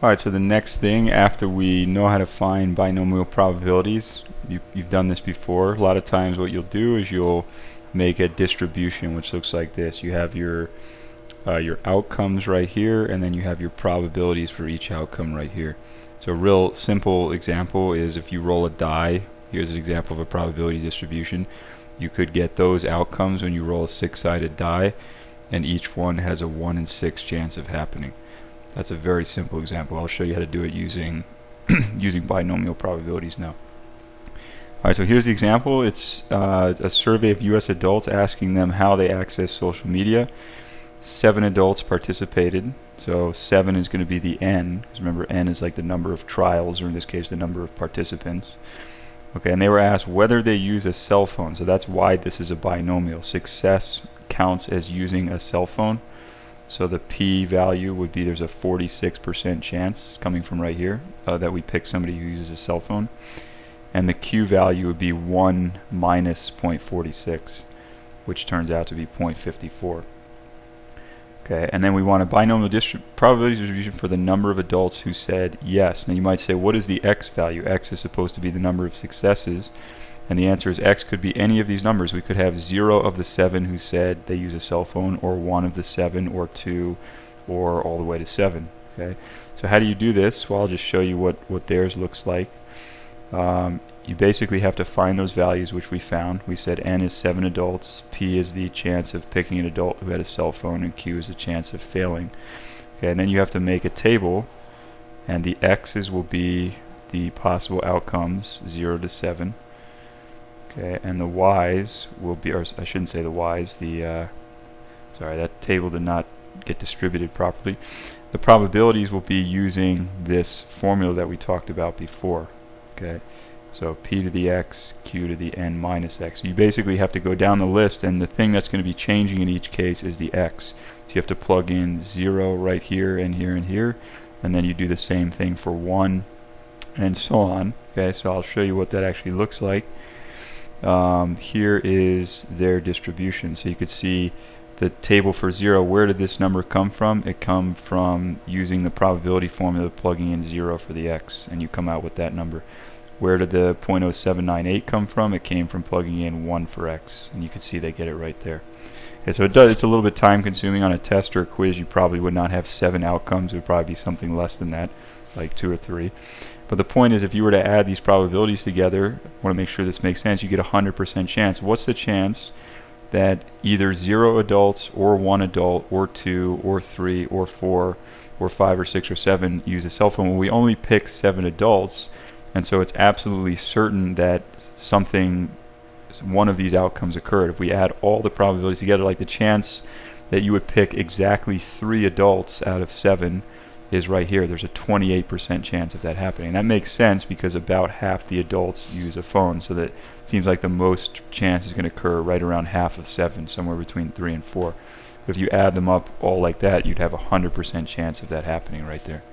Alright, so the next thing after we know how to find binomial probabilities, you've done this before. A lot of times what you'll do is you'll make a distribution which looks like this. You have your outcomes right here, and then you have your probabilities for each outcome right here. So a real simple example is if you roll a die. Here's an example of a probability distribution. You could get those outcomes when you roll a 6-sided die, and each one has a 1 in 6 chance of happening. That's a very simple example. I'll show you how to do it using using binomial probabilities now. Alright, so here's the example. It's a survey of US adults asking them how they access social media. 7 adults participated, so 7 is going to be the N, because remember N is like the number of trials, or in this case the number of participants. Okay, and they were asked whether they use a cell phone, so that's why this is a binomial. Success counts as using a cell phone. So the P value would be, there's a 46% chance coming from right here that we pick somebody who uses a cell phone. And the Q value would be 1 minus 0.46, which turns out to be 0.54. Okay, and then we want a binomial probability distribution for the number of adults who said yes. Now you might say, what is the X value? X is supposed to be the number of successes. And the answer is X could be any of these numbers. We could have 0 of the 7 who said they use a cell phone, or 1 of the 7, or 2, or all the way to 7. Okay, so how do you do this? Well, I'll just show you what theirs looks like. You basically have to find those values which we found. We said N is 7 adults, P is the chance of picking an adult who had a cell phone, and Q is the chance of failing. Okay, and then you have to make a table, and the X's will be the possible outcomes, 0 to 7. Okay, and the Y's will be, or I shouldn't say the Y's, sorry, that table did not get distributed properly. The probabilities will be using this formula that we talked about before. Okay, so P to the X, Q to the N minus X. So you basically have to go down the list, and the thing that's going to be changing in each case is the X. So you have to plug in 0 right here and here and here, and then you do the same thing for 1 and so on. Okay, so I'll show you what that actually looks like. Here is their distribution. So you could see the table for 0. Where did this number come from? It come from using the probability formula, plugging in 0 for the X, and you come out with that number. Where did the 0.0798 come from? It came from plugging in 1 for X, and you can see they get it right there. Okay, so it's a little bit time consuming. On a test or a quiz, you probably would not have 7 outcomes. It would probably be something less than that, like 2 or 3. But the point is, if you were to add these probabilities together, I want to make sure this makes sense, you get a 100% chance. What's the chance that either 0 adults, or 1 adult, or 2, or 3, or 4, or 5, or 6, or 7 use a cell phone? Well, we only pick 7 adults, and so it's absolutely certain that one of these outcomes occurred. If we add all the probabilities together, like the chance that you would pick exactly 3 adults out of 7 is right here. There's a 28% chance of that happening. And that makes sense because about half the adults use a phone, so that it seems like the most chance is going to occur right around half of 7, somewhere between 3 and 4. But if you add them up all like that, you'd have a 100% chance of that happening right there.